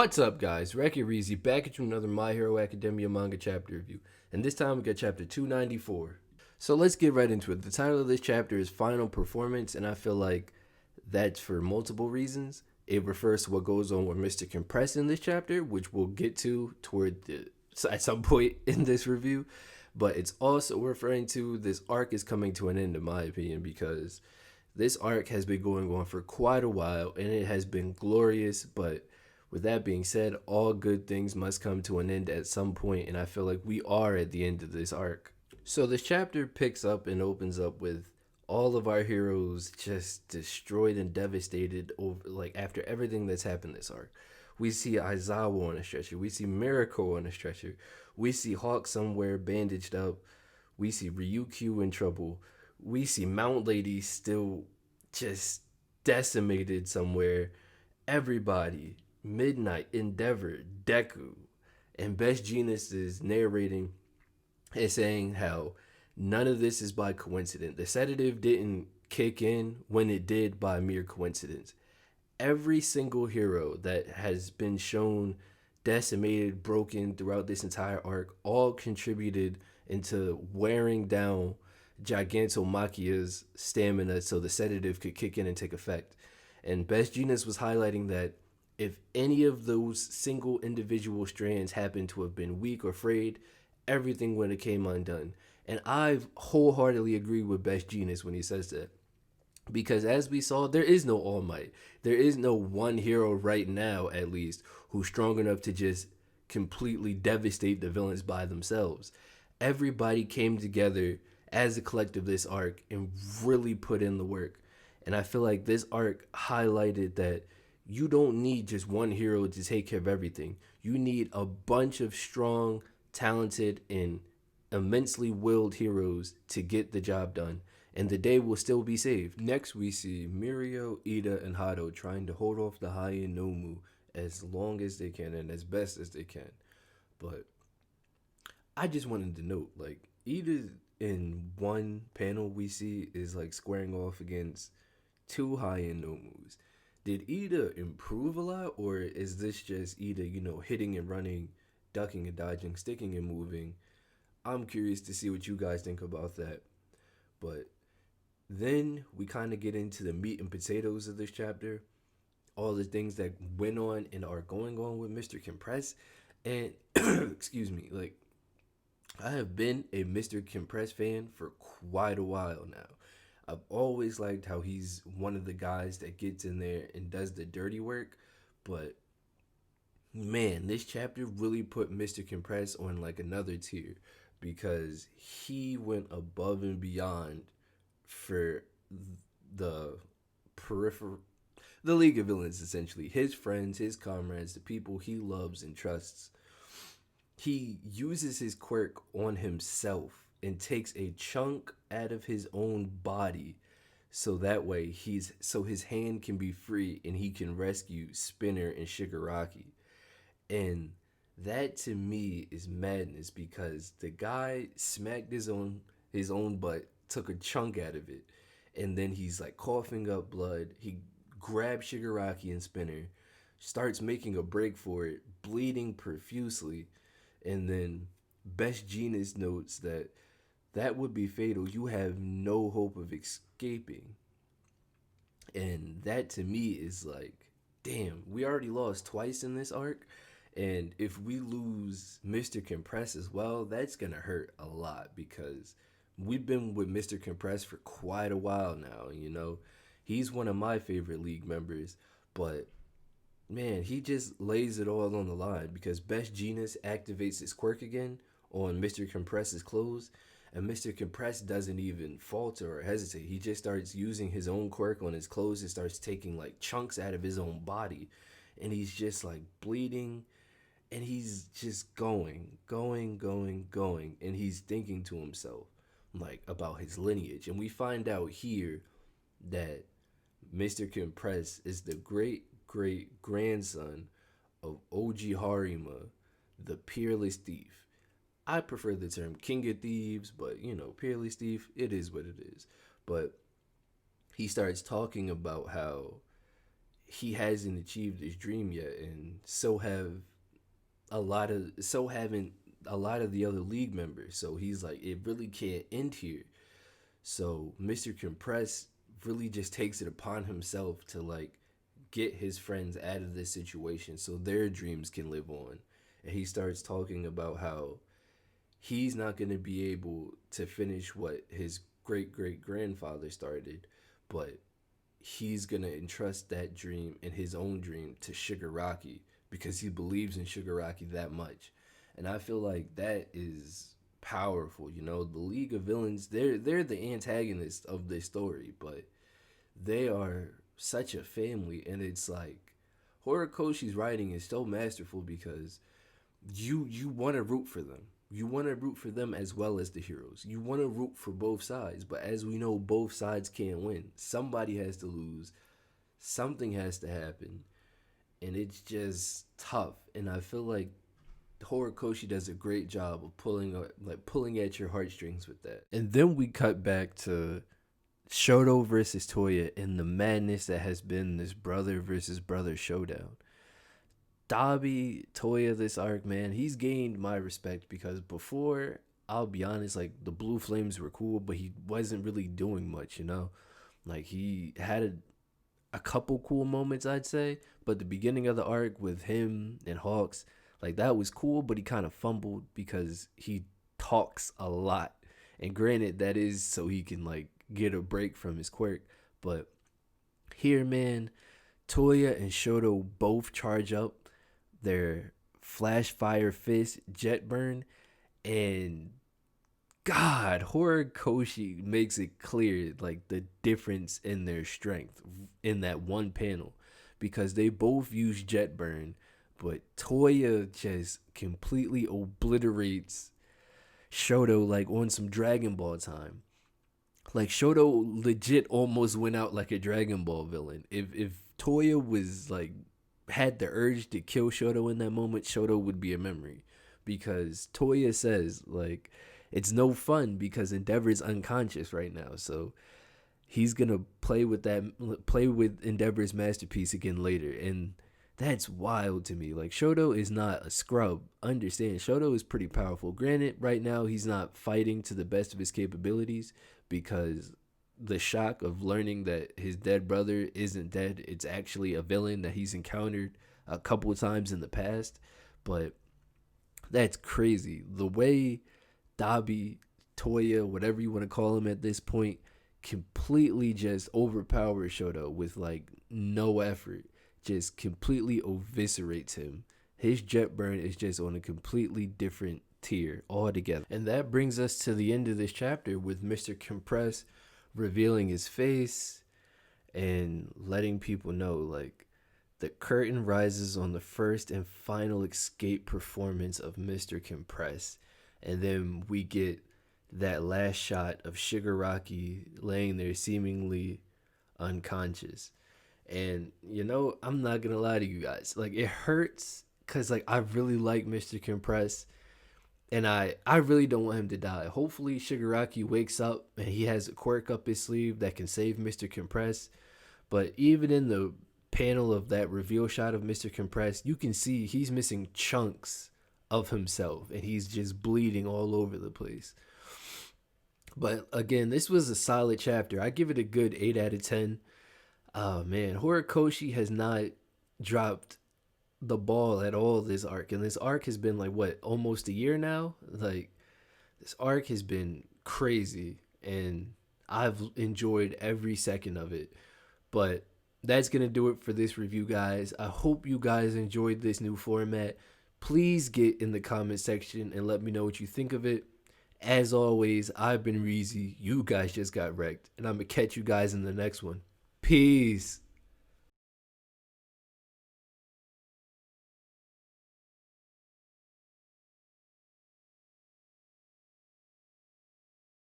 What's up, guys? Reki Reezy back at you another My Hero Academia manga chapter review, and this time we got chapter 294. So let's get right into it. The title of this chapter is Final Performance, and I feel like that's for multiple reasons. It refers to what goes on with Mr. Compress in this chapter, which we'll get to at some point in this review, but it's also referring to this arc is coming to an end, in my opinion, because this arc has been going on for quite a while, and it has been glorious, but with that being said, all good things must come to an end at some point, and I feel like we are at the end of this arc. So this chapter picks up and opens up with all of our heroes just destroyed and devastated over like after everything that's happened this arc. We see Aizawa on a stretcher. We see Mirako on a stretcher. We see Hawk somewhere bandaged up. We see Ryukyu in trouble. We see Mount Lady still just decimated somewhere. Everybody, Midnight, Endeavor, Deku, and Best Genius is narrating and saying how none of this is by coincidence. The sedative didn't kick in when it did by mere coincidence. Every single hero that has been shown decimated, broken throughout this entire arc, all contributed into wearing down Gigantomachia's stamina so the sedative could kick in and take effect. And Best Genius was highlighting that if any of those single individual strands happened to have been weak or frayed, everything would have came undone. And I wholeheartedly agree with Best Genius when he says that. Because as we saw, there is no All Might. There is no one hero right now, at least, who's strong enough to just completely devastate the villains by themselves. Everybody came together as a collective this arc and really put in the work. And I feel like this arc highlighted that you don't need just one hero to take care of everything. You need a bunch of strong, talented, and immensely willed heroes to get the job done, and the day will still be saved. Next, we see Mirio, Ida, and Hado trying to hold off the High Nomu as long as they can and as best as they can. But I just wanted to note, like, Ida in one panel we see is like squaring off against two High Nomus. Did Ida improve a lot, or is this just Ida, hitting and running, ducking and dodging, sticking and moving? I'm curious to see what you guys think about that. But then we kind of get into the meat and potatoes of this chapter, all the things that went on and are going on with Mr. Compress. And excuse me, like, I have been a Mr. Compress fan for quite a while now. I've always liked how he's one of the guys that gets in there and does the dirty work, but man, this chapter really put Mr. Compress on like another tier because he went above and beyond for the peripheral, the League of Villains, essentially. His friends, his comrades, the people he loves and trusts. He uses his quirk on himself and takes a chunk out of his own body so that way his hand can be free and he can rescue Spinner and Shigaraki. And that to me is madness because the guy smacked his own butt, took a chunk out of it, and then he's like coughing up blood. He grabs Shigaraki and Spinner, starts making a break for it, bleeding profusely, and then Best Genius notes that would be fatal. You have no hope of escaping. And that to me is like, damn, we already lost twice in this arc. And if we lose Mr. Compress as well, that's going to hurt a lot because we've been with Mr. Compress for quite a while now. He's one of my favorite League members, but man, he just lays it all on the line because Best Genius activates his quirk again on Mr. Compress's clothes, and Mr. Compress doesn't even falter or hesitate. He just starts using his own quirk on his clothes and starts taking like chunks out of his own body, and he's just like bleeding, and he's just going, and he's thinking to himself like about his lineage, and we find out here that Mr. Compress is the great great grandson of Oji Harima, the Peerless Thief. I prefer the term King of Thieves, but Peerless Thief, it is what it is. But he starts talking about how he hasn't achieved his dream yet, and so haven't a lot of the other league members. So he's like, it really can't end here. So Mr. Compress really just takes it upon himself to like get his friends out of this situation so their dreams can live on. And he starts talking about how he's not going to be able to finish what his great great grandfather started, but he's going to entrust that dream and his own dream to Shigaraki because he believes in Shigaraki that much. And I feel like that is powerful. You know, the League of Villains, they're the antagonists of this story, but they are such a family. And it's like Horikoshi's writing is so masterful because you want to root for them. You want to root for them as well as the heroes. You want to root for both sides, but as we know, both sides can't win. Somebody has to lose. Something has to happen, and it's just tough. And I feel like Horikoshi does a great job of pulling at your heartstrings with that. And then we cut back to Shoto versus Toya and the madness that has been this brother versus brother showdown. Dabi, Toya, this arc, man, he's gained my respect because before, I'll be honest, like the Blue Flames were cool, but he wasn't really doing much, you know? Like he had a couple cool moments, I'd say, but the beginning of the arc with him and Hawks, like that was cool, but he kind of fumbled because he talks a lot. And granted, that is so he can like get a break from his quirk, but here, man, Toya and Shoto both charge up their Flash Fire Fist Jet Burn, and God, Horikoshi makes it clear like the difference in their strength in that one panel because they both use Jet Burn, but Toya just completely obliterates Shoto like on some Dragon Ball time. Like Shoto legit almost went out like a Dragon Ball villain. If Toya was like had the urge to kill Shoto in that moment, Shoto would be a memory. Because Toya says, like, it's no fun because Endeavor's unconscious right now. So he's going to play with Endeavor's masterpiece again later. And that's wild to me. Like, Shoto is not a scrub. Understand, Shoto is pretty powerful. Granted, right now he's not fighting to the best of his capabilities because the shock of learning that his dead brother isn't dead, it's actually a villain that he's encountered a couple of times in the past. But that's crazy. The way Dabi, Toya, whatever you want to call him at this point, completely just overpowers Shoto with like no effort, just completely eviscerates him. His Jet Burn is just on a completely different tier altogether. And that brings us to the end of this chapter with Mr. Compress revealing his face and letting people know like the curtain rises on the first and final escape performance of Mr. Compress. And then we get that last shot of Shigaraki laying there seemingly unconscious. And you know, I'm not gonna lie to you guys, like it hurts because like I really like Mr. Compress. And I really don't want him to die. Hopefully Shigaraki wakes up and he has a quirk up his sleeve that can save Mr. Compress. But even in the panel of that reveal shot of Mr. Compress, you can see he's missing chunks of himself. And he's just bleeding all over the place. But again, this was a solid chapter. I give it a good 8 out of 10. Oh man, Horikoshi has not dropped the ball at all this arc, and this arc has been like what, almost a year now. Like this arc has been crazy and I've enjoyed every second of it. But that's gonna do it for this review, guys. I hope you guys enjoyed this new format. Please get in the comment section and let me know what you think of it. As always, I've been Reezy. You guys just got wrecked, and I'm gonna catch you guys in the next one. Peace.